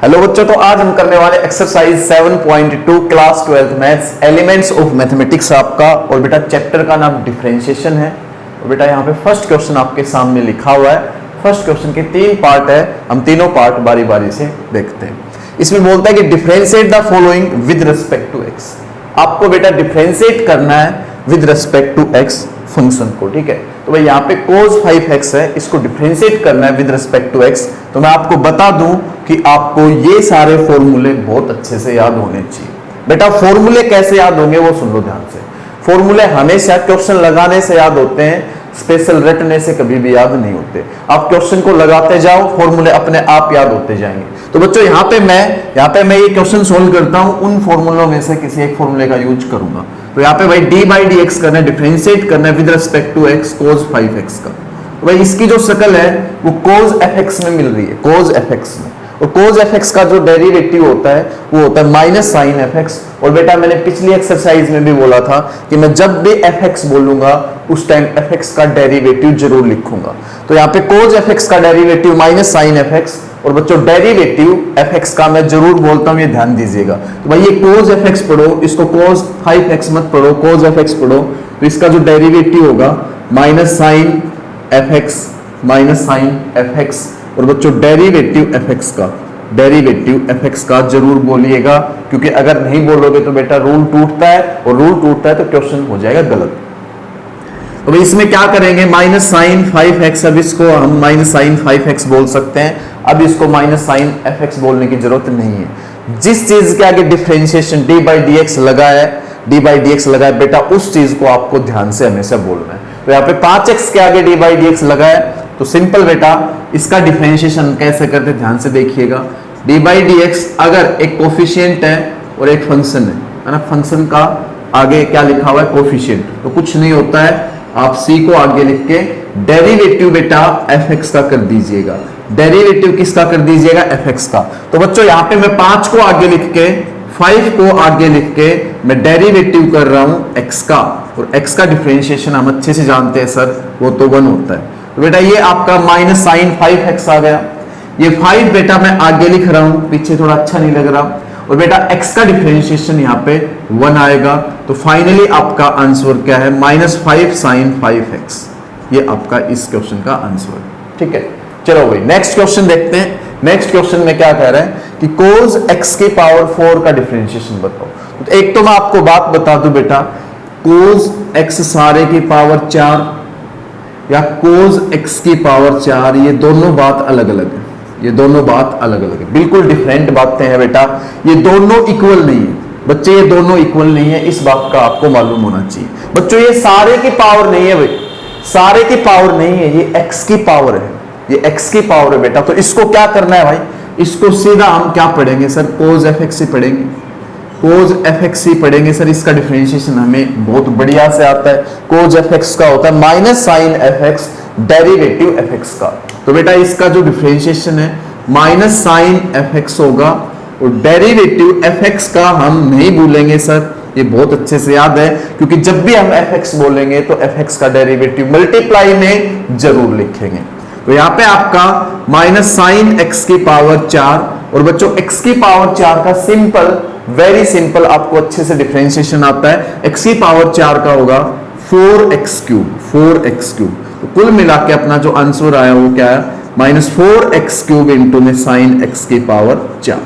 Hello बच्चों, तो आज हम करने वाले exercise 7.2 class 12 maths elements of mathematics आपका। और बेटा चैप्टर का नाम डिफरेंशिएशन है। और बेटा यहाँ पे फर्स्ट क्वेश्चन आपके सामने लिखा हुआ है। फर्स्ट क्वेश्चन के 3 पार्ट है, हम तीनों पार्ट बारी बारी से देखते हैं। इसमें बोलता है कि differentiate the following with respect to x. आपको बेटा डिफरेंशिएट करना है with respect to x function को, ठीक है। तो भाई यहाँ पे cos 5x है, इसको डिफरेंशिएट करना है विद रिस्पेक्ट टू x। तो मैं आपको बता दूं कि आपको ये सारे फॉर्मूले बहुत अच्छे से याद होने चाहिए। बेटा फॉर्मूले कैसे याद होंगे वो सुन लो ध्यान से। फॉर्मूले हमेशा क्वेश्चन लगाने से याद होते हैं, स्पेशल रटने से कभी भी याद नहीं होते। आप क्वेश्चन को लगाते जाओ, फॉर्मूले अपने आप याद होते जाएंगे। तो बच्चों यहाँ पे मैं ये क्वेश्चन सोल्व करता हूँ, उन फॉर्मूलों में से किसी एक फॉर्मूले का यूज करूंगा। तो यहाँ पे भाई डी बाई डी एक्स करना है, डिफरेंशिएट करना है with respect to x cos 5x का। तो भाई इसकी जो शक्ल है वो cos fx में मिल रही है, cos fx में। और cos fx का जो डेरिवेटिव होता है वो होता है माइनस साइन fx। और बेटा मैंने पिछली एक्सरसाइज में भी बोला था कि मैं जब भी fx बोलूंगा उस टाइम fx का डेरिवेटिव जरूर लिखूंगा। तो यहाँ पे cos fx का डेरिवेटिव माइनस साइन fx। और बच्चों डेरिवेटिव fx का मैं जरूर बोलता हूं, ये ध्यान दीजिएगा। तो भाई ये cos fx पढ़ो, इसको cos 5x मत पढ़ो, cos fx पढ़ो। तो इसका जो डेरिवेटिव होगा माइनस साइन fx। और बच्चों डेरिवेटिव fx का जरूर बोलिएगा, क्योंकि अगर नहीं बोलोगे तो बेटा रूल टूटता है, और रूल टूटता है तो क्वेश्चन हो जाएगा गलत। तो भाई इसमें क्या करेंगे, माइनस साइन 5x, अब इसको हम माइनस साइन 5x बोल सकते हैं। अब इसको माइनस साइन fx बोलने की जरूरत नहीं है। जिस चीज के आगे differentiation D by d x लगा है बेटा उस चीज को आपको ध्यान से हमेशा बोलना है। तो यहाँ पे 5x के आगे डी बाई डी एक्स लगा है, तो सिंपल बेटा इसका डिफरेंशिएशन कैसे करते ध्यान से देखिएगा। डी बाई डी एक्स अगर एक कोफिशिएंट है और एक फंक्शन है ना, फंक्शन का आगे क्या लिखा हुआ है, कोफिशिएंट, तो कुछ नहीं होता है, आप c को आगे लिख के डेरिवेटिव बेटा fx का कर दीजिएगा। डेरिवेटिव किसका कर दीजिएगा, fx का। तो बच्चों यहाँ पे मैं 5 को आगे लिख के 5 को आगे लिख के मैं डेरिवेटिव कर रहा हूं x का। और x का डिफरेंशिएशन हम अच्छे से जानते हैं सर, वो तो 1 होता है। तो बेटा ये आपका माइनस साइन 5x आ गया। ये 5 बेटा मैं आगे लिख रहा हूं, पीछे थोड़ा अच्छा नहीं लग रहा। और बेटा x का डिफरेंशिएशन यहाँ पे 1 आएगा। तो फाइनली आपका आंसर क्या है, -5 साइन 5x। ये आपका इस क्वेश्चन का आंसर है, ठीक है। चलो भाई नेक्स्ट क्वेश्चन देखते हैं। नेक्स्ट क्वेश्चन में क्या कह रहा है कि cos x की पावर 4 का डिफरेंशिएशन बताओ। तो एक तो मैं आपको बात बता दूं बेटा, cos x सारे की पावर 4 या cos x की पावर 4, ये दोनों बात अलग अलग है। ये दोनों बात अलग अलग है, बिल्कुल डिफरेंट बातें हैं बेटा। ये दोनों इक्वल नहीं है बच्चे, ये दोनों इक्वल नहीं है, इस बात का आपको मालूम होना चाहिए। बच्चों ये सारे की पावर नहीं है भाई, सारे की पावर नहीं है, ये x की पावर है, ये x की पावर है बेटा। तो इसको क्या करना है भाई, इसको सीधा हम क्या पढ़ेंगे सर, cos fx ही पढ़ेंगे, cos fx ही पढ़ेंगे सर। इसका डिफरेंशिएशन हमें बहुत बढ़िया से आता है। cos fx का होता है minus sine fx derivative fx का। तो बेटा इसका जो डिफरेंशिएशन है माइनस साइन fx होगा, और डेरिवेटिव fx का हम नहीं भूलेंगे सर, ये बहुत अच्छे से याद है, क्योंकि जब भी हम fx बोलेंगे तो fx का डेरिवेटिव मल्टीप्लाई में जरूर लिखेंगे। तो यहाँ पे आपका माइनस साइन x की पावर 4। और बच्चों x की पावर 4 का सिंपल, वेरी सिंपल आपको अच्छे से डिफरेंशिएशन आता है। x की पावर 4 का होगा 4x क्यूब। तो कुल मिला के अपना जो आंसर आया वो क्या है, -4x क्यूब इंटू में साइन x की पावर 4,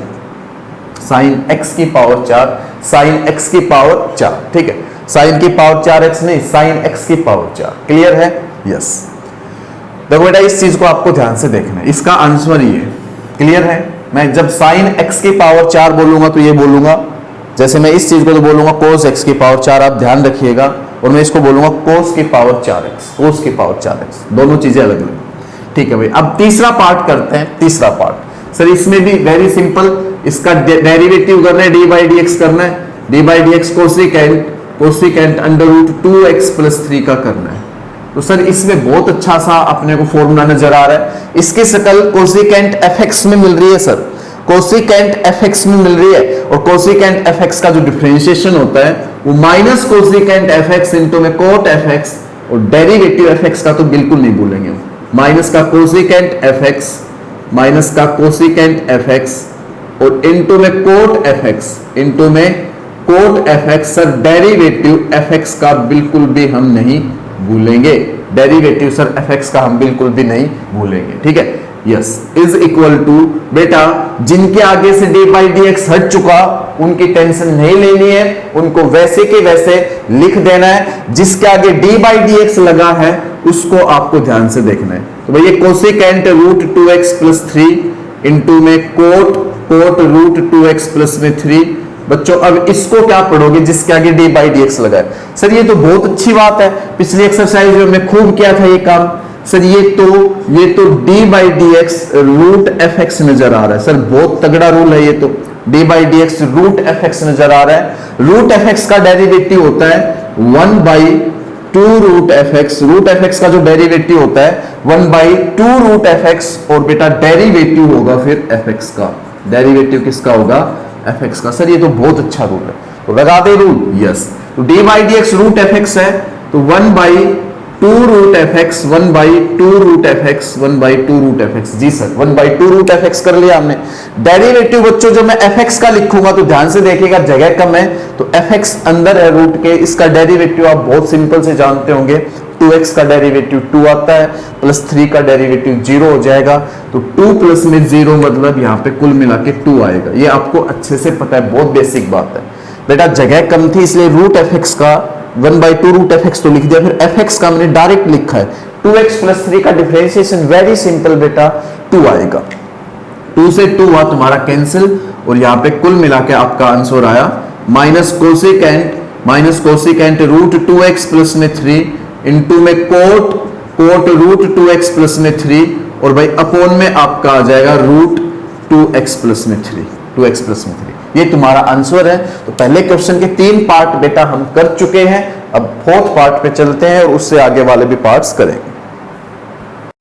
साइन x की पावर 4, साइन x की पावर 4, ठीक है। साइन की पावर 4x नहीं, साइन x की पावर 4। क्लियर है, यस। देखो बेटा इस चीज को आपको ध्यान से देखना है, इसका आंसर ये क्लियर है। मैं जब साइन x की पावर 4 बोलूंगा तो ये बोलूंगा, जैसे मैं इस चीज को तो बोलूंगा cos x की पावर 4, आप ध्यान रखिएगा। और मैं इसको बोलूंगा cos की पावर 4x, cos की पावर 4x, दोनों चीजें अलग अलग, ठीक है भाई। अब तीसरा पार्ट करते हैं। तीसरा पार्ट सर इसमें भी वेरी सिंपल, इसका डेरिवेटिव करना है, डी बाई डी एक्स करना है। D by d x cosecant under root 2x + 3 का करना है। तो सर इसमें बहुत अच्छा सा अपने को फॉर्मूला नजर आ रहा है। इसकी शक्ल कोसिकेंट fx में मिल रही है सर, कोसिकेंट fx में मिल रही है। और कोसिकेंट fx का जो डिफरेंशिएशन होता है वो माइनस कोसिकेंट fx इंटू में कोट fx, और डेरिवेटिव fx का तो बिल्कुल नहीं भूलेंगे, माइनस का कोसिकेंट fx और इनटू में कोट एफ एक्स, इनटू में cot f x. Sir derivative f x का बिल्कुल भी हम नहीं भूलेंगे, डेरिवेटिव सर एफ एक्स का हम बिल्कुल भी नहीं भूलेंगे, ठीक है। यस, इज इक्वल टू, बेटा जिनके आगे से डी बाई डी एक्स हट चुका उनकी टेंशन नहीं लेनी है, उनको वैसे के वैसे लिख देना है। जिसके आगे डी बाई डी एक्स लगा है उसको आपको ध्यान से देखना है। तो भैया cosecant root 2x plus 3 into में कोट रूट 2x प्लस में 3। बच्चों अब इसको क्या पढ़ोगे जिसके आगे डी बाई डी एक्स लगा है। सर ये तो बहुत अच्छी बात है, पिछली एक्सरसाइज में मैं खूब किया था ये काम। सर ये तो d by d x root f x नजर आ रहा है। सर बहुत तगड़ा रूल है ये तो, d by d x root f x नजर आ रहा है। रूट एफ एक्स का डेरिवेटिव होता है 1/2 root f x. Root f x का जो डेरिवेटिव होता है 1/2 रूट एफ एक्स, और बेटा डेरिवेटिव होगा फिर एफ एक्स का। डेरिवेटिव किसका होगा? एफ एक्स का। सर ये तो बहुत अच्छा रूल है, तो लगा दे रूल। यस, तो d by d x root f x है, तो 1/2 root f x, 1/2 root f x, 1/2 root f x. जी सर 1/2 रूट एफ एक्स कर लिया हमने। डेरिवेटिव बच्चों जो मैं एफ एक्स का लिखूंगा तो ध्यान से देखिएगा, जगह कम है तो एफ एक्स अंदर है रूट के। इसका डेरिवेटिव आप बहुत सिंपल से जानते होंगे, 2x का डेरिवेटिव 2 आता है, प्लस 3 का डेरिवेटिव 0 हो जाएगा। तो 2 प्लस में 0 मतलब यहाँ पे कुल मिला के 2 आएगा। ये आपको अच्छे से पता है, बहुत बेसिक बात है। बेटा जगह कम थी इसलिए रूट एफ एक्स का 1/2 रूट एफ एक्स तो लिख दिया, फिर एफ एक्स का मैंने डायरेक्ट लिखा है। 2x प्लस 3 का डिफरेंशिएशन वेरी सिंपल बेटा 2 आएगा। 2 से 2 हुआ तुम्हारा कैंसिल, और यहाँ पे कुल मिला के आपका आंसर आया minus cosecant root 2x plus में 3 इंटू में कोट रूट 2x प्लस में 3, और भाई अपोन में आपका आ जाएगा रूट 2x प्लस में 3, 2x प्लस में 3। ये तुम्हारा आंसर है। तो पहले क्वेश्चन के 3 पार्ट बेटा हम कर चुके हैं, अब 4th पार्ट पे चलते हैं और उससे आगे वाले भी पार्ट्स करेंगे।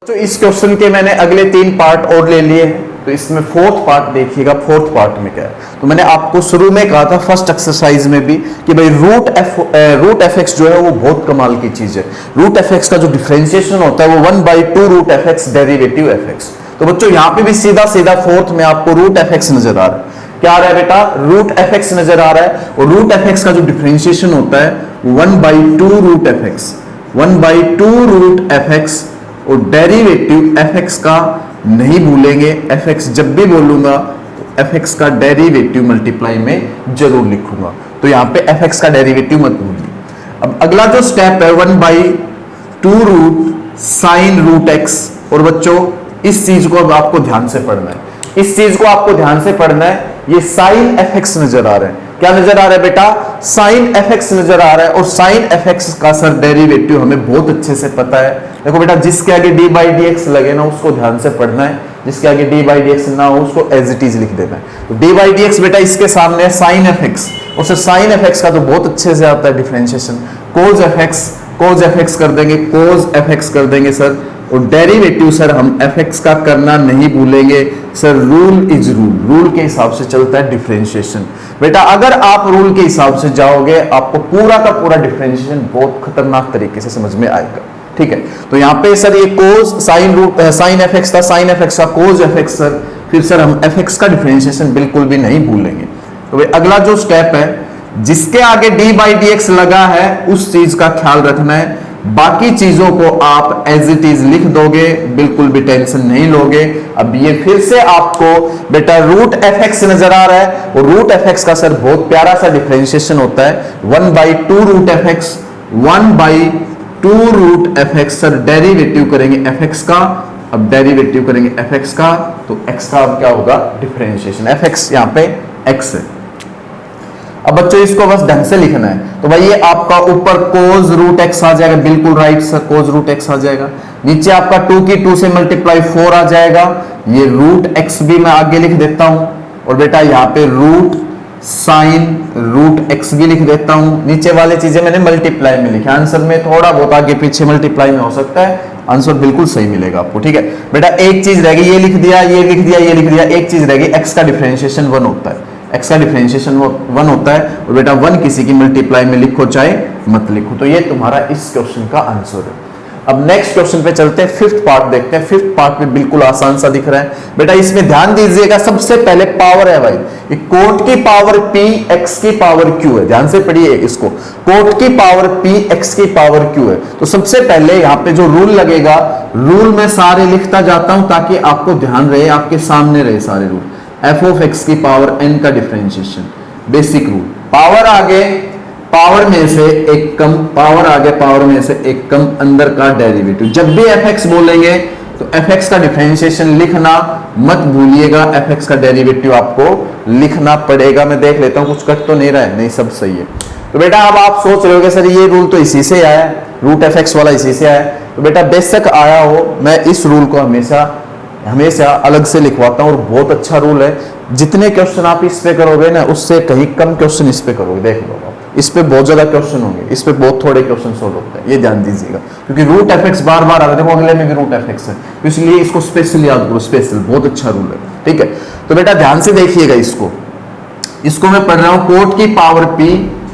तो इस क्वेश्चन के मैंने अगले 3 पार्ट और ले लिए हैं, तो इसमें 4th पार्ट देखिएगा। 4th पार्ट में क्या है, तो मैंने आपको शुरू में कहा था फर्स्ट एक्सरसाइज में भी कि भाई रूट एफ एक्स जो है वो बहुत कमाल की चीज है। रूट एफ एक्स का जो डिफरेंशिएशन होता है वो 1/2 root f x derivative f x. तो बच्चों यहाँ पे भी सीधा 4th में आपको रूट एफ एक्स नजर आ रहा है। क्या आ रहा है बेटा? रूट एफ एक्स नजर आ रहा है, और रूट एफ एक्स का जो डिफरेंशिएशन होता है 1/2 root f x, 1/2 root f x, और डेरिवेटिव एफ एक्स का नहीं भूलेंगे। एफ एक्स जब भी बोलूंगा एफ एक्स का डेरिवेटिव मल्टीप्लाई में जरूर लिखूंगा, तो यहां पे एफ एक्स का डेरिवेटिव मत भूलिए। अब अगला जो स्टेप है 1/2 रूट साइन रूट एक्स, और बच्चों इस चीज को अब आपको ध्यान से पढ़ना है, इस चीज को आपको ध्यान से पढ़ना है। ये साइन एफ एक्स नजर आ रहा है, क्या नजर आ रहा है बेटा? साइन एफ एक्स नजर आ रहा है, और साइन एफ एक्स का सर डेरिवेटिव हमें बहुत अच्छे से पता है। देखो बेटा जिसके आगे डी बाई डी एक्स लगे ना उसको ध्यान से पढ़ना है, जिसके आगे डी बाई डी एक्स ना हो उसको एज इट इज लिख देना है। तो डी बाई डी एक्स बेटा इसके सामने है साइन एफ एक्स, और सर साइन एफ एक्स का तो बहुत अच्छे से आता है डिफरेंशिएशन। कोज एफ एक्स कर देंगे, कोज एफ एक्स कर देंगे सर, और डेरिवेटिव सर हम एफ एक्स का करना नहीं भूलेंगे। सर रूल इज रूल के हिसाब से चलता है डिफरेंशिएशन। बेटा अगर आप रूल के हिसाब से जाओगे आपको पूरा का पूरा डिफरेंशिएशन बहुत खतरनाक तरीके से समझ में आएगा, ठीक है। तो यहाँ पे सर ये कोज साइन एफ एक्स था, साइन एफ एक्स का कोज एफ एक्स सर, फिर सर हम एफ एक्स का डिफरेंशिएशन बिल्कुल भी नहीं भूलेंगे। तो भाई अगला जो स्टेप है जिसके आगे डी बाई डी एक्स लगा है उस चीज का ख्याल रखना है, बाकी चीजों को आप एज इट इज लिख दोगे, बिल्कुल भी टेंशन नहीं लोगे। अब ये फिर से आपको बेटा रूट एफ एक्स नजर आ रहा है, और रूट एफ एक्स का सर बहुत प्यारा सा डिफरेंशिएशन होता है 1/2 root f x, 1/2 root f x. Sir derivative करेंगे एफ एक्स का, अब डेरिवेटिव करेंगे एफ एक्स का, तो एक्स का अब क्या होगा? डिफरेंशिएशन। एफ एक्स यहाँ पे एक्स है। अब बच्चों इसको बस ढंग से लिखना है, तो भाई ये आपका ऊपर कोज रूट एक्स आ जाएगा, बिल्कुल राइट सर, कोज रूट एक्स आ जाएगा। नीचे आपका 2 की 2 से मल्टीप्लाई 4 आ जाएगा। ये रूट एक्स भी मैं आगे लिख देता हूं, और बेटा यहाँ पे रूट साइन रूट एक्स भी लिख देता हूं। नीचे वाले चीजें मैंने मल्टीप्लाई में लिखी, आंसर में थोड़ा बहुत आगे पीछे मल्टीप्लाई में हो सकता है, आंसर बिल्कुल सही मिलेगा आपको, ठीक है। बेटा एक चीज रहेगी, ये लिख दिया, ये लिख दिया, ये लिख दिया, एक चीज रहेगी, एक्स का डिफरेंशिएशन 1 होता है, एक्स का डिफरेंशिएशन 1 होता है, और बेटा 1 किसी की मल्टीप्लाई में लिखो चाहे मत लिखो। तो ये तुम्हारा इस क्वेश्चन का आंसर है। अब नेक्स्ट क्वेश्चन पे चलते हैं, फिफ्थ पार्ट देखते हैं। फिफ्थ पार्ट में बिल्कुल आसान सा दिख रहा है बेटा, इसमें ध्यान दीजिएगा। सबसे पहले पावर है भाई, ये कोट की पावर p x की पावर q है, ध्यान से पढ़िए इसको। कोट की पावर p x की पावर q है। तो सबसे पहले यहां पे जो रूल लगेगा, रूल में सारे लिखता जाता हूं ताकि आपको ध्यान रहे, आपके सामने रहे सारे रूल। f ऑफ x की पावर n का डिफरेंशिएशन, बेसिक रूल। पावर आगे पावर में से एक कम, पावर आगे पावर में से एक कम, अंदर का डेरिवेटिव। जब भी fx बोलेंगे तो fx का डिफरेंशिएशन लिखना मत भूलिएगा, fx का डेरिवेटिव आपको लिखना पड़ेगा। मैं देख लेता हूं कुछ कट तो नहीं रहा है, नहीं सब सही है। तो बेटा अब आप सोच रहे होगे सर ये रूल तो इसी से आया है, रूट fx वाला इसी से आया है। तो बेटा बेशक आया हो, मैं इस रूल को हमेशा अलग से लिखवाता हूं और बहुत अच्छा रूल है। जितने क्वेश्चन आप इस पे करोगे ना, उससे कहीं कम क्वेश्चन इस पे करोगे, देख लो आप। इस पे बहुत ज्यादा क्वेश्चन होंगे, इस पे बहुत थोड़े क्वेश्चन सोल्व होते हैं, ये ध्यान दीजिएगा। क्योंकि रूट fx बार बार आ रहा है, देखो अगले में भी रूट fx है, तो इसलिए इसको स्पेशल याद करो, स्पेशल बहुत अच्छा रूल है, ठीक है। तो बेटा ध्यान से देखिएगा इसको मैं पढ़ रहा हूं कोट की पावर p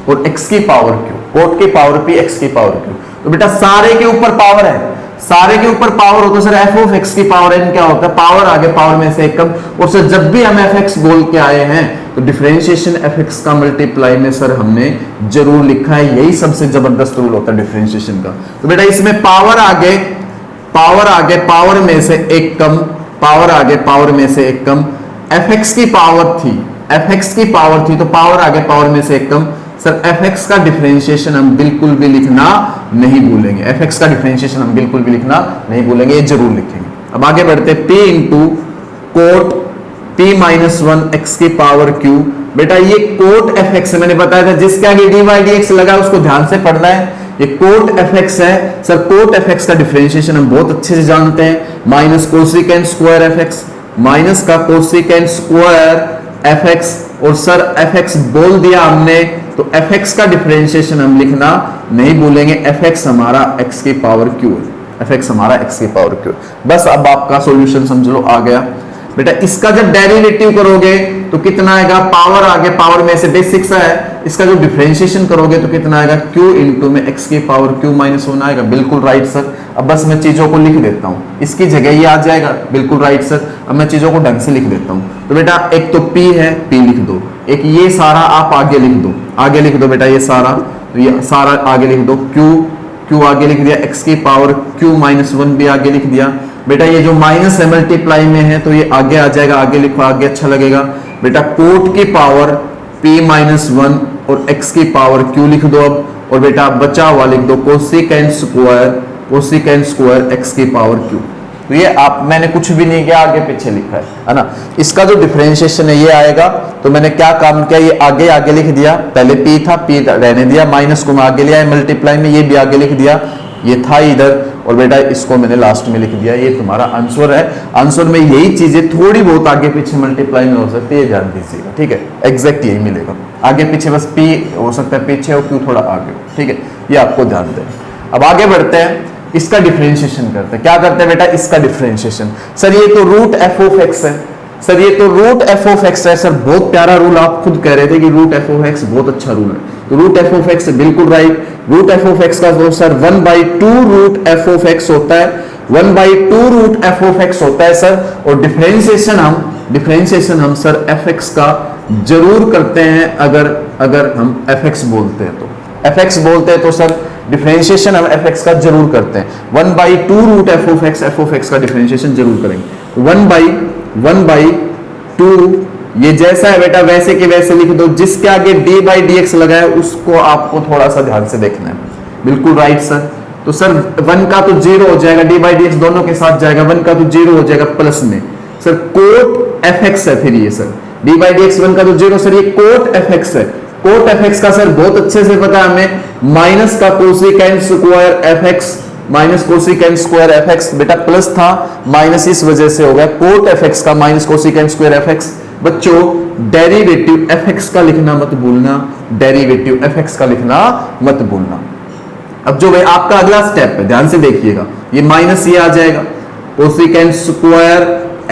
और x की पावर q, कोट की पावर p x की पावर q। तो बेटा सारे के ऊपर पावर है, सारे के ऊपर पावर होता है सर f ऑफ x की पावर n क्या होता है, पावर आगे पावर में से एक कम। और सर जब भी हम fx बोल के आए हैं तो डिफरेंशिएशन fx का मल्टीप्लाई में सर हमने जरूर लिखा है, यही सबसे जबरदस्त रूल होता है डिफरेंशिएशन का। तो बेटा इसमें पावर आगे पावर में से एक कम, पावर आगे पावर में से एक कम, fx की पावर थी तो पावर आगे पावर में से एक कम। सर fx का डिफरेंशिएशन हम बिल्कुल भी लिखना नहीं भूलेंगे, fx का डिफरेंशिएशन हम बिल्कुल भी लिखना नहीं भूलेंगे, ये जरूर लिखेंगे। अब आगे बढ़ते, p into coat p minus 1 x की पावर q। बेटा ये कोट fx है, मैंने बताया था जिसके आगे dy dx लगा उसको ध्यान से पढ़ना है। ये कोट fx है सर, कोट fx का डिफरेंशिएशन हम बहुत अच्छे से जानते हैं, minus cosecant square fx, minus का कोसिकेंट स्क्वायर fx। और सर fx बोल दिया हमने तो fx का डिफरेंशिएशन हम लिखना नहीं भूलेंगे, fx हमारा x की पावर q है, fx हमारा x की पावर q। बस अब आपका सॉल्यूशन समझ लो आ गया। बेटा इसका जब डेरिवेटिव करोगे तो कितना आएगा, पावर आगे पावर में से बेसिक सा है, इसका जो डिफरेंशिएशन करोगे तो कितना आएगा, q इंटू में x की पावर q माइनस 1 आएगा। बिल्कुल राइट सर। अब बस मैं चीजों को लिख देता हूं, इसकी जगह ये आ जाएगा, बिल्कुल राइट सर। अब मैं चीजों को ढंग से लिख देता हूं। तो बेटा एक तो p है, p लिख दो, एक ये सारा आप आगे लिख दो बेटा, ये सारा, तो ये सारा आगे लिख दो, q आगे लिख दिया, x की पावर q माइनस 1 भी आगे लिख दिया। बेटा ये जो माइनस है मल्टीप्लाई में है तो ये आगे आ जाएगा, आगे लिखो, आगे अच्छा लगेगा। बेटा कोट की पावर p माइनस 1 और x की पावर q लिख दो अब, और बेटा बचा हुआ लिख दो कोसिकेंट स्क्वायर x की पावर q। तो ये आप, मैंने कुछ भी नहीं किया, आगे पीछे लिखा है ना। इसका जो डिफरेंशिएशन है ये आएगा, तो मैंने क्या काम किया, ये आगे लिख दिया, पहले p था, p रहने दिया, माइनस को मैं आगे लिया मल्टीप्लाई में, ये भी आगे लिख दिया, ये था इधर, और बेटा इसको मैंने लास्ट में लिख दिया। ये तुम्हारा आंसर है। आंसर में यही चीजें थोड़ी बहुत आगे पीछे मल्टीप्लाई में हो सकती है, ये ध्यान दीजिएगा, ठीक है। एग्जैक्ट यही मिलेगा, आगे पीछे बस p हो सकता है पीछे और q थोड़ा आगे, ठीक है, ये आपको ध्यान दें। अब आगे बढ़ते हैं, इसका डिफरेंशिएशन करते हैं। क्या करते हैं बेटा, इसका डिफरेंशिएशन। सर ये तो रूट f ऑफ x है, सर ये तो रूट f ऑफ x है। सर बहुत प्यारा रूल, आप खुद कह रहे थे कि रूट f ऑफ x बहुत अच्छा रूल है, तो रूट f ऑफ x बिल्कुल right. Root f of x का तो sir 1/2 root f of x होता है, 1/2 रूट f ऑफ x होता है सर। और डिफरेंशिएशन हम सर fx का जरूर करते हैं, अगर हम fx बोलते हैं तो सर डिफरेंशिएशन हम fx का जरूर करते हैं। 1/2 रूट f ऑफ x का डिफरेंशिएशन जरूर करेंगे। 1/2 ये जैसा है बेटा वैसे के वैसे लिख दो, जिसके आगे d/dx लगा है उसको आपको थोड़ा सा ध्यान से देखना है। बिल्कुल राइट सर। तो सर 1 का तो 0 हो जाएगा, d/dx दोनों के साथ जाएगा, 1 का तो 0 हो जाएगा प्लस में। सर कोट fx है, फिर ये सर d/dx 1 का तो 0, सर ये कोट fx है। कोट fx का सर बहुत अच्छे से पता है हमें, माइनस का cosecant square fx, minus cosecant square fx। बेटा प्लस था, माइनस इस वजह से हो गया, कोट fx का माइनस कोसिकेंट स्क्वायर fx। बच्चों डेरिवेटिव fx का लिखना मत भूलना, डेरिवेटिव fx का लिखना मत भूलना। अब जो भाई आपका अगला स्टेप है, ध्यान से देखिएगा, ये माइनस ये आ जाएगा, कोसिकेंट स्क्वायर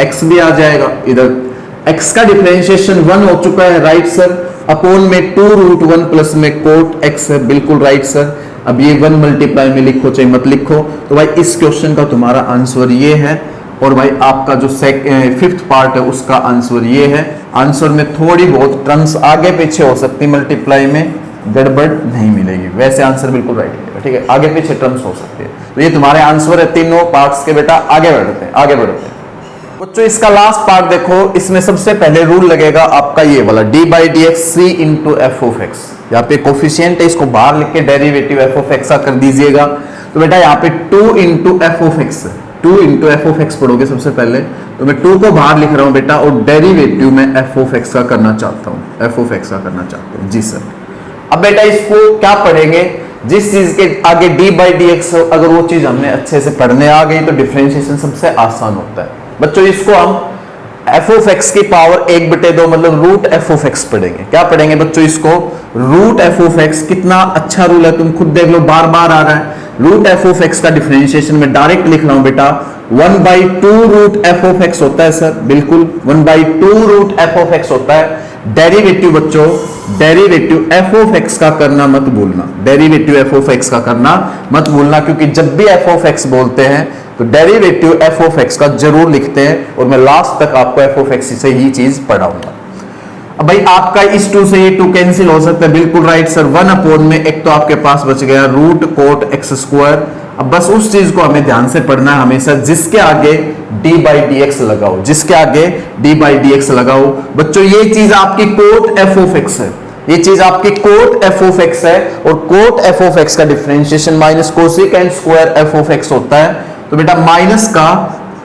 x भी आ जाएगा इधर। x का डिफरेंशिएशन 1 हो चुका है, राइट सर, अपॉन में 2 रूट 1 प्लस में कोट x है, बिल्कुल राइट सर। अब ये 1 मल्टीप्लाई में लिखो चाहे मत लिखो, तो भाई इस क्वेश्चन का तुम्हारा आंसर ये है। और भाई आपका जो फिफ्थ पार्ट है उसका आंसर ये है। आंसर में थोड़ी बहुत टर्म्स आगे पीछे हो सकती, मल्टीप्लाई में गड़बड़ नहीं मिलेगी, वैसे आंसर बिल्कुल राइट मिलेगा, ठीक है। आगे पीछे टर्म्स हो सकती है। तो ये तुम्हारे आंसर है तीनों पार्ट्स के बेटा। आगे बढ़ते हैं, आगे बढ़ते हैं बच्चों। इसका लास्ट पार्ट देखो, इसमें सबसे पहले रूल लगेगा आपका ये वाला d by d x c into f of x. यहाँ पे कोफिशियंट है, इसको बाहर लिख के डेरिवेटिव एफ ऑफ एक्स का कर दीजिएगा। तो बेटा यहाँ पे 2 into f of x, 2 into f of x पढ़ोगे सबसे पहले। तो मैं 2 को बाहर लिख रहा हूँ बेटा, और डेरिवेटिव में एफ ऑफ एक्स का करना चाहता हूँ, एफ ऑफ एक्स का करना चाहता हूँ जी सर। अब बेटा इसको क्या पढ़ेंगे, जिस चीज के आगे डी बाई डी एक्स, अगर वो चीज हमने अच्छे से पढ़ने आ गई तो डिफरेंशिएशन सबसे आसान होता है बच्चों। इसको हम एफ ऑफ एक्स की पावर 1/2 मतलब रूट एफ ऑफ एक्स पढ़ेंगे। क्या पढ़ेंगे बच्चों इसको, रूट एफ ऑफ एक्स। कितना अच्छा रूल है, तुम खुद देख लो, बार बार आ रहा है। रूट एफ ऑफ एक्स का डिफरेंशिएशन में डायरेक्ट लिख रहा हूं बेटा, 1/2 रूट एफ ऑफ एक्स होता है सर, बिल्कुल 1/2 रूट एफ ऑफ एक्स होता है। डेरिवेटिव बच्चों, डेरिवेटिव एफ ऑफ एक्स का करना मत भूलना, डेरिवेटिव एफ ऑफ एक्स का करना मत भूलना, क्योंकि जब भी एफ ऑफ एक्स बोलते हैं तो डेरिवेटिव एफ ऑफ एक्स का जरूर लिखते हैं। और मैं लास्ट तक आपको एफ ऑफ एक्स से ही चीज पढ़ाऊंगा। अब भाई आपका इस 2 से ये 2 कैंसिल हो सकता है, बिल्कुल राइट सर। 1/, में एक तो आपके पास बच गया रूट कोट एक्स स्क्वायर। अब बस उस चीज को हमें ध्यान से पढ़ना है हमेशा, जिसके आगे डी बाई डी एक्स लगाओ, जिसके आगे डी बाई डी एक्स लगाओ। बच्चों ये चीज आपकी कोट एफ ऑफ एक्स है, ये चीज आपकी कोट एफ ऑफ एक्स है। और कोट एफ ऑफ एक्स का differentiation minus cosecant square F of x होता है। तो बेटा माइनस का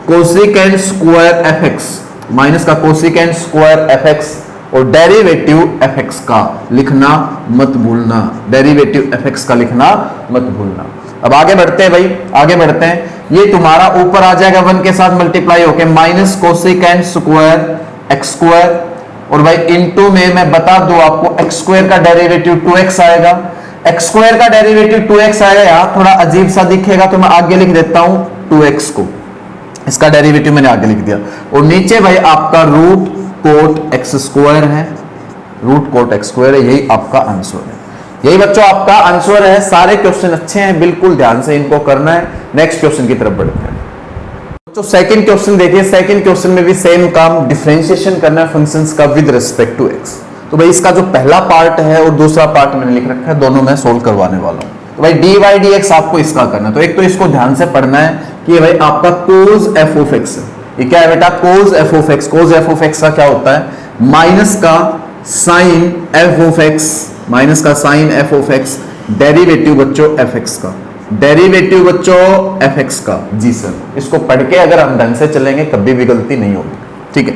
cosecant square F x, minus का कोसेकेंट स्क्वायर एफ एक्स, और डेरिवेटिव एफ एक्स का लिखना मत भूलना, डेरिवेटिव एफ एक्स का लिखना मत भूलना। अब आगे बढ़ते हैं भाई, आगे बढ़ते हैं। ये तुम्हारा ऊपर आ जाएगा 1 के साथ मल्टीप्लाई होके minus cosecant square x square, और भाई इनटू में मैं बता दूं आपको एक्स स्क्वायर का डेरिवेटिव 2x आएगा। एक्स स्क्वायर का डेरिवेटिव 2x आएगा, यहाँ थोड़ा अजीब सा दिखेगा तो मैं आगे लिख देता हूं 2x को, इसका डेरिवेटिव मैंने आगे लिख दिया। और नीचे भाई आपका रूट कोट एक्स स्क्वायर है, रूट कोट एक्स स्क्वायर है, यही आपका आंसर है। यही बच्चों आपका आंसर है। सारे क्वेश्चन अच्छे हैं, बिल्कुल ध्यान से इनको करना है। नेक्स्ट क्वेश्चन की तरफ बढ़ते हैं। तो सेकंड क्वेश्चन देखिए, सेकंड क्वेश्चन में भी सेम काम, डिफरेंशिएशन करना है फंक्शंस का विद रिस्पेक्ट टू एक्स। तो भाई इसका जो पहला पार्ट है और दूसरा पार्ट मैंने लिख रखा है, दोनों मैं सोल्व करवाने वाला हूं। तो भाई डी बाई डी एक्स आपको इसका करना है। तो एक तो इसको ध्यान से पढ़ना है कि ये भाई आपका कोज एफ ऑफ एक्स है। ये क्या है बेटा, cos f of x. Cos f of x का क्या होता है, माइनस का sine f of x, minus का sine f of x, derivative बच्चों एफ एक्स का, डेरिवेटिव बच्चों एफ एक्स का जी सर। इसको पढ़ के अगर हम ढंग से चलेंगे कभी भी गलती नहीं होगी, ठीक है।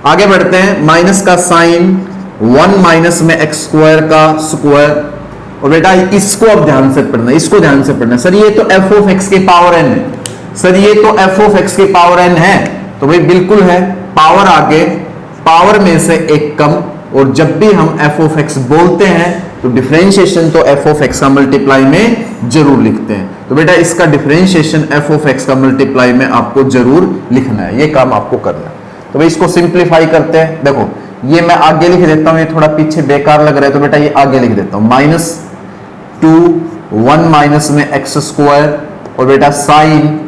आगे बढ़ते हैं। माइनस का साइन 1 माइनस में एक्स स्क्वायर का स्क्वायर, और बेटा इसको अब ध्यान से पढ़ना, इसको ध्यान से पढ़ना। सर ये तो एफ ऑफ एक्स की पावर एन है, सर ये तो एफ ऑफ एक्स की पावर एन है। तो भाई बिल्कुल है, पावर आगे, पावर में से एक कम। और जब भी हम एफ ऑफ एक्स बोलते हैं तो डिफरेंशिएशन तो एफ ऑफ एक्स का मल्टीप्लाई में जरूर लिखते हैं। तो बेटा इसका डिफरेंशिएशन एफ ऑफ एक्स का मल्टीप्लाई में आपको जरूर लिखना है, ये काम आपको करना है। तो भाई इसको सिंप्लीफाई करते हैं। देखो ये मैं आगे लिख देता हूं, ये थोड़ा पीछे बेकार लग रहा है तो बेटा ये आगे लिख देता हूं, -2 1 माइनस में एक्स स्क्वायर, और बेटा साइन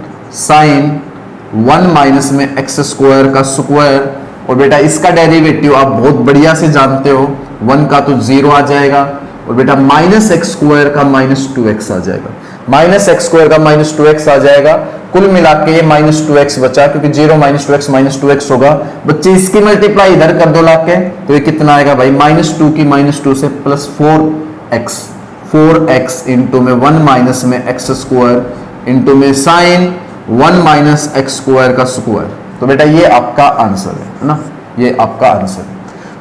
1 माइनस में एक्स स्क्वायर का स्क्वायर। और बेटा इसका डेरिवेटिव आप बहुत बढ़िया से जानते हो, 1 का तो 0 आ जाएगा, और बेटा माइनस एक्स स्क्वायर का -2x आ जाएगा, माइनस एक्स स्क्वायर का -2x आ जाएगा। कुल मिला के ये -2x बचा, क्योंकि 0 -2x -2x होगा। बच्चे इसकी मल्टीप्लाई इधर कर दो लाके, तो ये कितना आएगा भाई, -2 की -2 से +4x इंटू में 1 माइनस में एक्स स्क्वायर इंटू में साइन 1 माइनस एक्स स्क्वायर का स्क्वायर। तो बेटा ये आपका आंसर है ना, ये आपका आंसर है।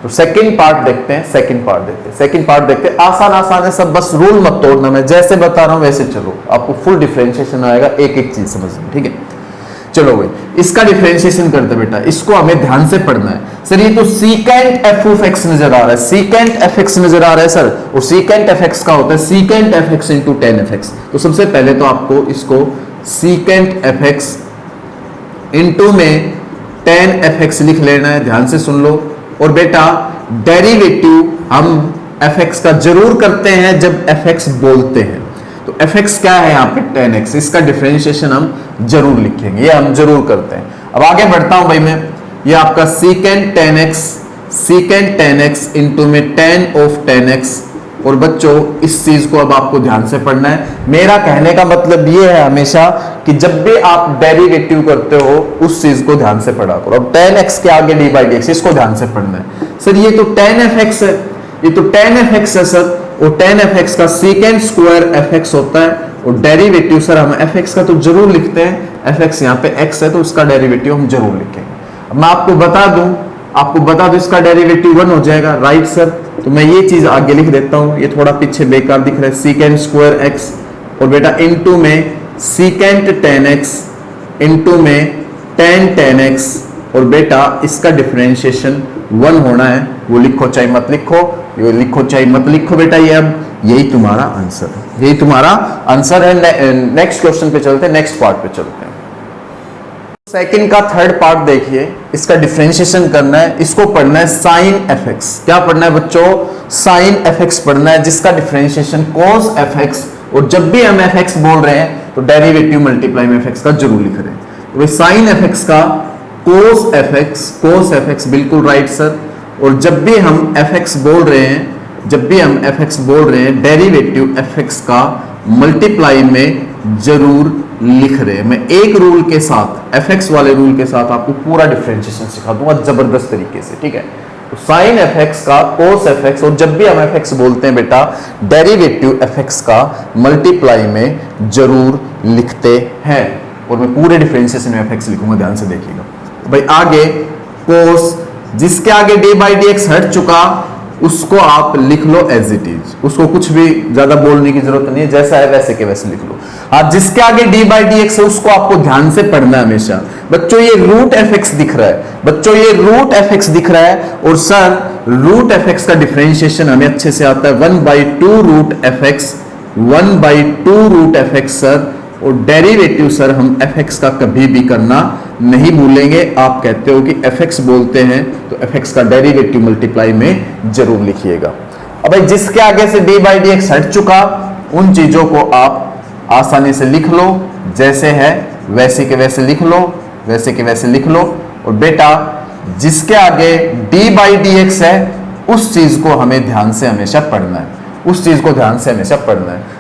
तो सेकंड पार्ट देखते हैं, सेकंड पार्ट देखते हैं, सेकंड पार्ट देखते हैं। आसान आसान है सब, बस रूल मत तोड़ना, मैं जैसे बता रहा हूं वैसे चलो, आपको फुल डिफरेंशिएशन आएगा, एक एक चीज समझना, ठीक है। चलो भाई इसका डिफरेंशिएशन करते बेटा, इसको हमें ध्यान से पढ़ना है। सर ये तो सीकेंट एफ ऑफ एक्स नजर आ रहा है, सीकेंट एफ एक्स नजर आ रहा है सर, और सीकेंट एफ एक्स का होता है secant F x into ten F x. तो सबसे पहले तो आपको इसको सीकेंट एफ एक्स इंटू में टेन एफ एक्स लिख लेना है, ध्यान से सुन लो। और बेटा डेरिवेटिव हम एफ एक्स का जरूर करते हैं जब एफ एक्स बोलते हैं। तो एफ एक्स क्या है यहाँ पे 10x, इसका डिफरेंशिएशन हम जरूर लिखेंगे, ये हम जरूर करते हैं। अब आगे बढ़ता हूं भाई मैं, ये आपका सीकेंट 10x इंटू में 10 ऑफ 10x। और बच्चों इस चीज को अब आपको ध्यान से पढ़ना है। मेरा कहने का मतलब ये है हमेशा कि जब भी आप डेरिवेटिव करते हो उस चीज को ध्यान से पढ़ा करो। अब 10x के आगे d बाई डी एक्स, इसको ध्यान से पढ़ना है। सर ये तो 10fx है, ये तो 10fx है सर, और 10fx का सीकेंट स्क्वायर fx होता है, और डेरिवेटिव सर हम fx का तो जरूर लिखते हैं, fx यहाँ पे x है तो उसका डेरिवेटिव हम जरूर लिखेंगे। अब मैं आपको बता दूं इसका डेरिवेटिव 1 हो जाएगा, राइट सर। तो मैं ये चीज आगे लिख देता हूं, ये थोड़ा पीछे बेकार दिख रहा है, सीकेंट स्क्वायर x और बेटा इनटू में सीकेंट 10x इनटू में 10x, और बेटा इसका डिफरेंशिएशन 1 होना है, वो लिखो चाहे मत लिखो, ये लिखो चाहे मत लिखो बेटा, ये अब यही तुम्हारा आंसर है, यही तुम्हारा आंसर है। नेक्स्ट क्वेश्चन पे चलते हैं, नेक्स्ट पार्ट पे चलते हैं। सेकंड का थर्ड पार्ट देखिए, इसका डिफरेंशिएशन करना है, इसको पढ़ना है साइन fx। क्या पढ़ना है बच्चों? साइन fx पढ़ना है, जिसका डिफरेंशिएशन cos fx, और जब भी हम fx बोल रहे हैं तो डेरिवेटिव मल्टीप्लाई में fx का जरूर लिख रहे हैं। तो साइन fx का cos fx बिल्कुल राइट सर। और जब भी हम fx बोल रहे हैं, डेरिवेटिव fx का मल्टीप्लाई में जरूर लिख रहे हैं। मैं एक रूल के साथ, fx वाले रूल के साथ आपको पूरा डिफरेंशिएशन सिखा दूंगा जबरदस्त तरीके से, ठीक है। तो साइन fx का cos fx, और जब भी हम fx बोलते हैं बेटा डेरिवेटिव fx का मल्टीप्लाई में जरूर लिखते हैं, और मैं पूरे डिफरेंशिएशन में fx लिखूंगा, ध्यान से देखिएगा। तो भाई आगे cos, जिसके आगे d बाई डी एक्स हट चुका उसको आप लिख लो एज इट इज, उसको कुछ भी ज्यादा बोलने की जरूरत नहीं है, जैसा है वैसे के वैसे लिख लो। आप जिसके आगे d बाई डी एक्स है उसको आपको ध्यान से पढ़ना है हमेशा। बच्चों ये रूट fx दिख रहा है, और सर रूट fx का डिफरेंशिएशन हमें अच्छे से आता है 1/2 रूट fx सर, और डेरिवेटिव सर हम fx का कभी भी करना नहीं भूलेंगे। आप कहते हो कि fx बोलते हैं तो fx का डेरिवेटिव मल्टीप्लाई में जरूर लिखिएगा। अब भाई जिसके आगे से d बाई डी एक्स हट चुका उन चीजों को आप आसानी से लिख लो, जैसे है वैसे के वैसे लिख लो, और बेटा जिसके आगे d बाई डी एक्स है उस चीज को हमें ध्यान से हमेशा पढ़ना है,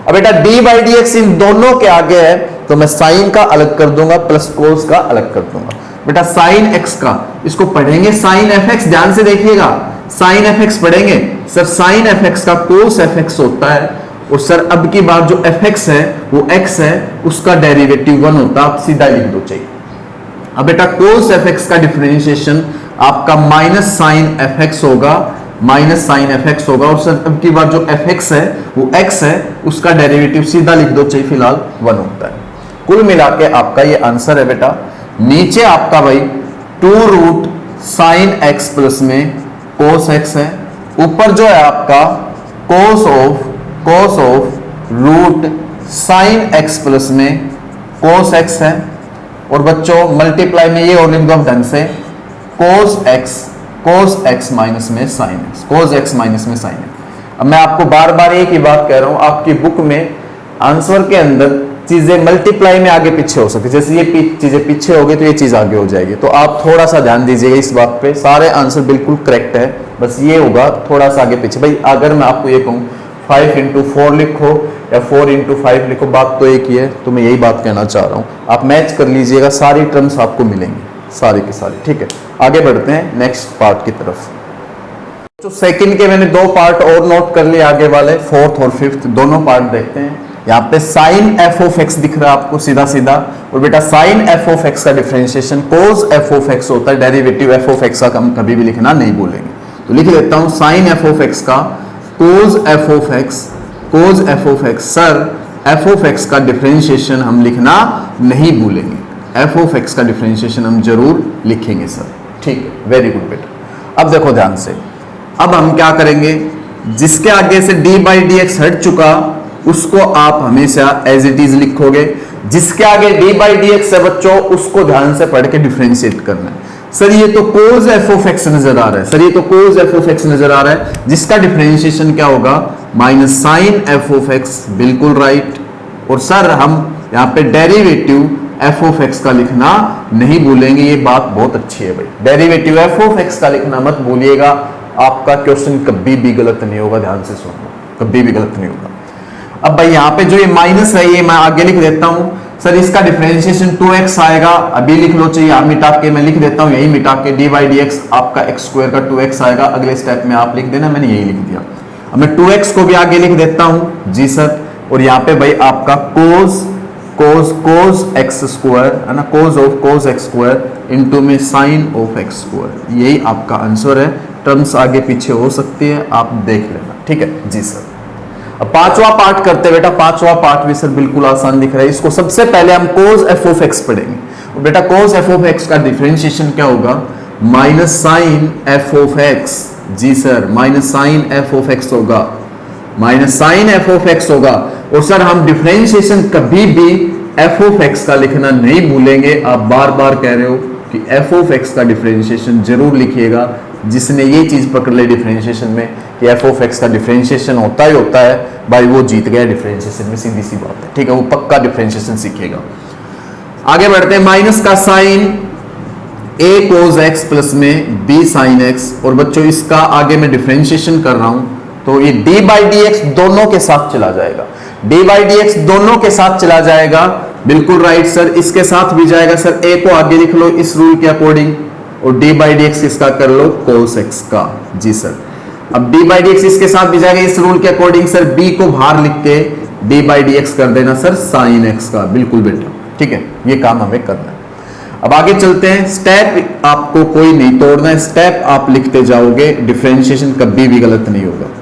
अब बेटा d बाई डी एक्स इन दोनों के आगे है तो मैं साइन का अलग कर दूंगा प्लस कोस का अलग कर दूंगा। बेटा साइन x का, इसको पढ़ेंगे साइन fx, ध्यान से देखिएगा, साइन fx पढ़ेंगे सर, साइन fx का कोस fx होता है, और सर अब की बात जो fx है वो x है, उसका डेरिवेटिव 1 होता है, आप सीधा लिख दो चाहिए। अब बेटा कोस fx का डिफरेंशिएशन आपका माइनस साइन fx होगा, और सर अब की बात जो fx है वो x है, उसका डेरिवेटिव सीधा लिख दो चाहिए, फिलहाल 1 होता है। कुल मिला के आपका ये आंसर है बेटा। नीचे आपका भाई 2 रूट साइन x प्लस में कोस x है, ऊपर जो है आपका cos of root sine x plus में कोस x है, और बच्चों मल्टीप्लाई में ये और लिख दो आप ढंग से कोस x माइनस में साइन x, अब मैं आपको बार बार एक ही बात कह रहा हूं, आपकी बुक में आंसर के अंदर चीजें मल्टीप्लाई में आगे पीछे हो सकती है, जैसे ये चीजें पीछे हो गई तो ये चीज आगे हो जाएगी, तो आप थोड़ा सा ध्यान दीजिएगा इस बात पे। सारे आंसर बिल्कुल करेक्ट है, बस ये होगा थोड़ा सा आगे पीछे। भाई अगर मैं आपको ये कहूँ 5 into 4 लिखो या 4 into 5 लिखो, बात तो एक ही है, तो मैं यही बात कहना चाह रहा हूँ। आप मैच कर लीजिएगा, सारी टर्म्स आपको मिलेंगी, सारी की सारी, ठीक है। आगे बढ़ते हैं नेक्स्ट पार्ट की तरफ। तो सेकंड के मैंने 2 पार्ट और नोट कर लिए, आगे वाले 4th और 5th दोनों पार्ट देखते हैं। यहाँ पे साइन f ऑफ x दिख रहा है आपको सीधा, और बेटा साइन f ऑफ x का differentiation cos f of x होता है, डेरिवेटिव f ऑफ x का हम कभी भी लिखना नहीं भूलेंगे, तो लिख लेता हूँ साइन f ऑफ x का cos f of x। Sir f of x का डिफरेंशिएशन हम लिखना नहीं भूलेंगे, f ऑफ x का डिफरेंशिएशन हम जरूर लिखेंगे सर, ठीक है, वेरी गुड बेटा। अब देखो ध्यान से, अब हम क्या करेंगे, जिसके आगे से d बाई डी एक्स हट चुका उसको आप हमेशा एज इट इज लिखोगे, जिसके आगे d बाई डी एक्स है बच्चों उसको ध्यान से पढ़ के डिफरेंशिएट करना है। सर ये तो cos f ऑफ x नजर आ रहा है, जिसका डिफरेंशिएशन क्या होगा, minus sine f of x, बिल्कुल राइट, और सर हम यहाँ पे डेरिवेटिव एफ ऑफ एक्स का लिखना नहीं भूलेंगे। ये बात बहुत अच्छी है भाई, डेरिवेटिव एफ ऑफ एक्स का लिखना मत भूलिएगा, आपका क्वेश्चन कभी भी गलत नहीं होगा, ध्यान से सुनो, कभी भी गलत नहीं होगा। अब भाई यहाँ पे जो ये माइनस है ये मैं आगे लिख देता हूं, सर इसका डिफरेंशिएशन 2x आएगा, अभी लिख लो, चाहिए आप मिटा के मैं लिख देता हूं, यही मिटा के डी बाई डी एक्स आपका एक्स स्क्वायर का 2x आएगा, अगले स्टेप में आप लिख देना, मैंने यही लिख दिया। अब मैं 2x को भी आगे लिख देता हूं जी सर, और यहाँ पे भाई आपका कोस एक्स स्क्वायर है ना, कोस एक्स स्क्वायर इंटू में साइन ऑफ एक्स स्क्वायर, यही आपका आंसर है। टर्म्स आगे पीछे हो सकती है, आप देख लेना, ठीक है जी सर। अब पांचवा पार्ट करते बेटा, पांचवा पार्ट भी सर बिल्कुल आसान दिख रहा है। इसको सबसे पहले हम कोस एफ ऑफ एक्स पढ़ेंगे, और बेटा कोस एफ ऑफ एक्स का डिफरेंशिएशन क्या होगा, minus sine f of x, जी sir minus sine f of x होगा, minus sine f of x होगा। और सर हम डिफरेंशिएशन कभी भी एफ ऑफ एक्स का लिखना नहीं भूलेंगे, आप बार बार कह रहे हो कि एफ ऑफ एक्स का डिफरेंशिएशन जरूर लिखिएगा। जिसने ये चीज पकड़ ली डिफरेंशिएशन में कि एफ ऑफ एक्स का डिफरेंशिएशन होता है भाई, वो जीत गया डिफरेंशिएशन में, सीधी सी बात है, ठीक है, वो पक्का डिफरेंशिएशन सीखेगा। आगे बढ़ते हैं, माइनस का साइन ए कोस एक्स प्लस में बी साइन एक्स, और बच्चों इसका आगे मैं डिफरेंशिएशन कर रहा हूं तो ये डी बाई डी एक्स दोनों के साथ चला जाएगा, डी बाई डी एक्स दोनों के साथ चला जाएगा, बिल्कुल राइट सर। इसके साथ भी जाएगा सर, ए को आगे लिख लो इस रूल के अकॉर्डिंग, और डी बाई डी एक्स किसका कर लो, कोस एक्स का, जी सर। अब डी बाई डी एक्स इसके साथ भी जाएगा इस रूल के अकॉर्डिंग, सर बी को बाहर लिख के डी बाई डी एक्स कर देना सर साइन एक्स का, बिल्कुल बेटा, ठीक है, ये काम हमें करना है। अब आगे चलते हैं, स्टेप आपको कोई नहीं तोड़ना है, स्टेप आप लिखते जाओगे, डिफरेंशिएशन कभी भी गलत नहीं होगा।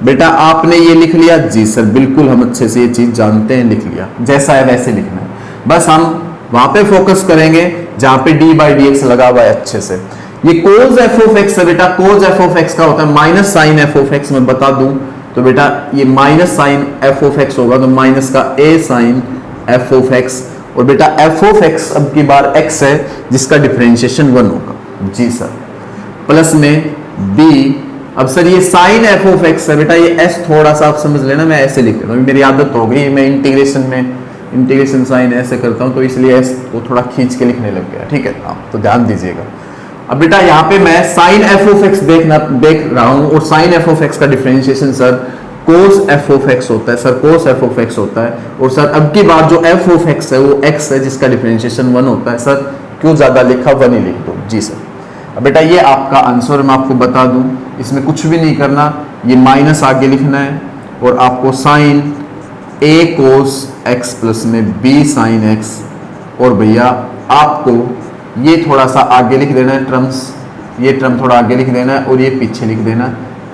बेटा आपने ये लिख लिया, जी सर बिल्कुल हम अच्छे से ये चीज जानते हैं, लिख लिया, जैसा है वैसे लिखना है, बस हम वहां पे फोकस करेंगे जहां पे डी बाई डी एक्स लगा हुआ है अच्छे से। ये कोस एफ ऑफ एक्स है बेटा, कोस एफ ऑफ एक्स का होता है minus sine f of x, मैं बता दूं तो बेटा ये minus sine f of x होगा, तो माइनस का a sine f of x, और बेटा एफ ऑफ एक्स अब की बार एक्स है जिसका डिफरेंशिएशन 1 होगा, जी सर, प्लस में बी। अब सर ये साइन एफ ऑफ एक्स है बेटा, ये एस थोड़ा सा आप समझ लेना, मैं ऐसे लिख देता हूं, मेरी आदत हो गई, मैं इंटीग्रेशन साइन ऐसे करता हूं, तो इसलिए एस को थोड़ा खींच के लिखने लग गया, ठीक है, आप तो ध्यान दीजिएगा। अब बेटा यहाँ पे मैं साइन एफ ऑफ एक्स देख रहा हूं, और साइन एफ ऑफ एक्स का differentiation sir cos f of x होता है, sir cos f of x होता है, और सर अब की बार जो एफ ऑफ एक्स है वो एक्स है जिसका डिफरेंशिएशन 1 होता है, सर क्यों ज्यादा लिखा, 1 ही लिख दो, जी सर। अब बेटा ये आपका आंसर मैं आपको बता दूं, इसमें कुछ भी नहीं करना, ये माइनस आगे लिखना है, और आपको साइन ए कोस एक्स प्लस में बी साइन एक्स, और भैया आपको ये थोड़ा सा आगे लिख देना है टर्म्स, ये टर्म थोड़ा आगे लिख देना है, और ये पीछे लिख देना,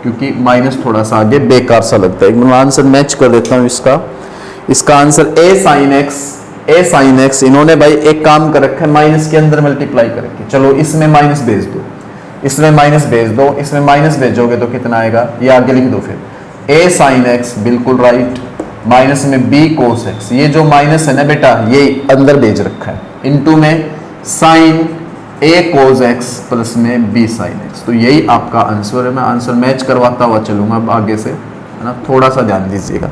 क्योंकि माइनस थोड़ा सा आगे बेकार सा लगता है। मैं आंसर मैच कर देता हूँ इसका आंसर ए साइन एक्स, इन्होंने भाई एक काम कर रखा है, माइनस के अंदर मल्टीप्लाई कर रखी, चलो इसमें माइनस भेज दो, इसमें माइनस भेज दो, इसमें माइनस भेजोगे तो कितना आएगा, ये आगे लिख दो फिर, ए साइन एक्स, बिल्कुल राइट, माइनस में बी कोस एक्स, ये जो माइनस है ना बेटा ये अंदर भेज रखा है, इनटू में साइन ए कोस एक्स प्लस में बी साइन एक्स, तो यही आपका आंसर है। मैं आंसर मैच करवाता हुआ चलूंगा अब आगे से, है ना, थोड़ा सा ध्यान दीजिएगा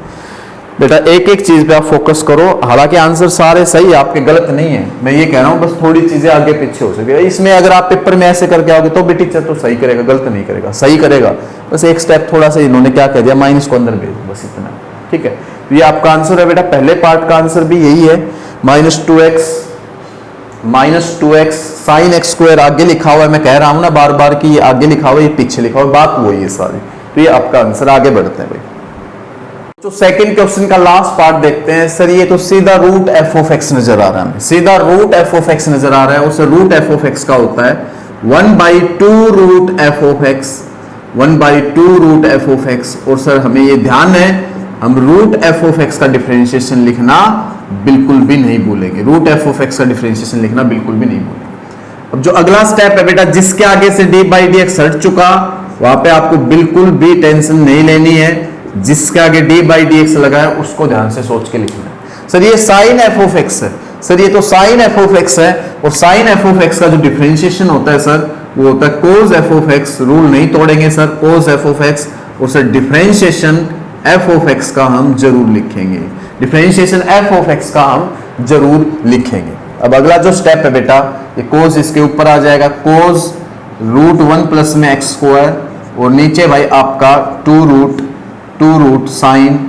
बेटा, एक एक चीज पे आप फोकस करो, हालांकि आंसर सारे सही है आपके, गलत नहीं है, मैं ये कह रहा हूं बस थोड़ी चीजें आगे पीछे हो सके। इसमें अगर आप पेपर में ऐसे करके आओगे तो भी टीचर तो सही करेगा, गलत नहीं करेगा, सही करेगा, बस एक स्टेप थोड़ा सा इन्होंने क्या कह दिया, माइनस को अंदर भेज, बस इतना, ठीक है। तो ये आपका आंसर है बेटा, पहले पार्ट का आंसर भी यही है, minus two x sine x square आगे लिखा हुआ है, मैं कह रहा हूं ना बार बार कि ये आगे लिखा हुआ है, ये पीछे लिखा हुआ है, बात वही है सारी। तो ये आपका आंसर, आगे बढ़ते हैं भाई। तो सेकंड क्वेश्चन का लास्ट पार्ट देखते हैं। सर ये तो सीधा रूट एफ ऑफ एक्स नजर आ रहा है, सीधा रूट एफ ऑफ एक्स नजर आ रहा है, उससे रूट एफ ऑफ एक्स का होता है 1/2 root f of x, 1/2 root f of x. और सर हमें ये ध्यान है, हम रूट एफ ऑफ एक्स का डिफरेंशिएशन लिखना बिल्कुल भी नहीं भूलेंगे, रूट एफ ऑफ एक्स का डिफरेंशिएशन लिखना बिल्कुल भी नहीं भूलेंगे। अब जो अगला स्टेप है बेटा, जिसके आगे से डी बाई डी एक्स हट चुका, वहां पे आपको बिल्कुल भी टेंशन नहीं लेनी है, जिसके आगे डी बाई डी एक्स लगा है उसको ध्यान से सोच के लिखना है। सर ये साइन एफ ऑफ एक्स है, सर ये तो साइन एफ ऑफ एक्स है, और साइन एफ ऑफ एक्स का जो डिफरेंशिएशन होता है सर वो होता है cos f of x, rule नहीं तोड़ेंगे sir, cos f of x, और sir differentiation f of x का हम जरूर लिखेंगे, डिफरेंशिएशन एफ ऑफ एक्स का हम जरूर लिखेंगे। अब अगला जो स्टेप है बेटा, ये कोस इसके ऊपर आ जाएगा, कोस रूट 1 प्लस में एक्स स्क्वायर, और नीचे भाई आपका two root sine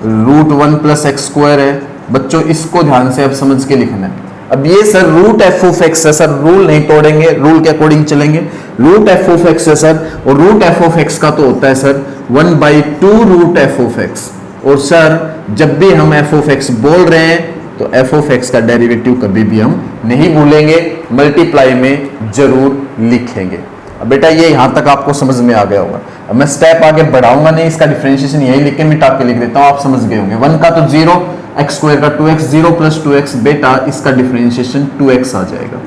root 1 plus x square है। बच्चों इसको ध्यान से अब समझ के लिखना है। अब ये sir root f of x है सर, रूल नहीं तोड़ेंगे, रूल के अकॉर्डिंग चलेंगे। रूट एफ ऑफ एक्स है सर, और रूट एफ ऑफ एक्स का तो होता है sir 1/2 root f of x. और सर जब भी हम एफ ऑफ एक्स बोल रहे हैं तो एफ ऑफ एक्स का डेरिवेटिव कभी भी हम नहीं भूलेंगे, मल्टीप्लाई में जरूर लिखेंगे। अब बेटा ये यहां तक आपको समझ में आ गया होगा। अब मैं स्टेप आगे बढ़ाऊंगा नहीं, इसका डिफरेंशिएशन यही लिख के मिटा के लिख देता हूं, आप समझ गए होंगे। 1 का तो 0, एक्स स्क्वायर का 2x, 0 प्लस 2x, बेटा इसका डिफरेंशिएशन 2x आ जाएगा।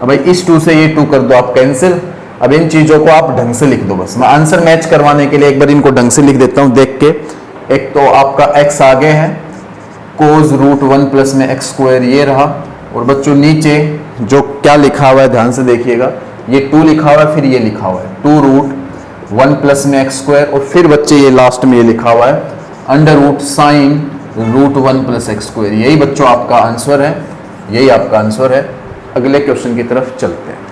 अब भाई इस 2 से ये 2 कर दो आप कैंसिल। अब इन चीजों को आप ढंग से लिख दो, बस मैं आंसर मैच करवाने के लिए एक बार इनको ढंग से लिख देता हूं देख के। एक तो आपका x आगे है, कोस रूट 1 प्लस में एक्स स्क्वायर ये रहा, और बच्चों नीचे जो क्या लिखा हुआ है ध्यान से देखिएगा, ये 2 लिखा हुआ है, फिर ये लिखा हुआ है 2 रूट 1 प्लस में एक्स स्क्वायर, और फिर बच्चे ये लास्ट में ये लिखा हुआ है under root sine root 1 plus x square. यही बच्चों आपका आंसर है, यही आपका आंसर है। अगले क्वेश्चन की तरफ चलते हैं।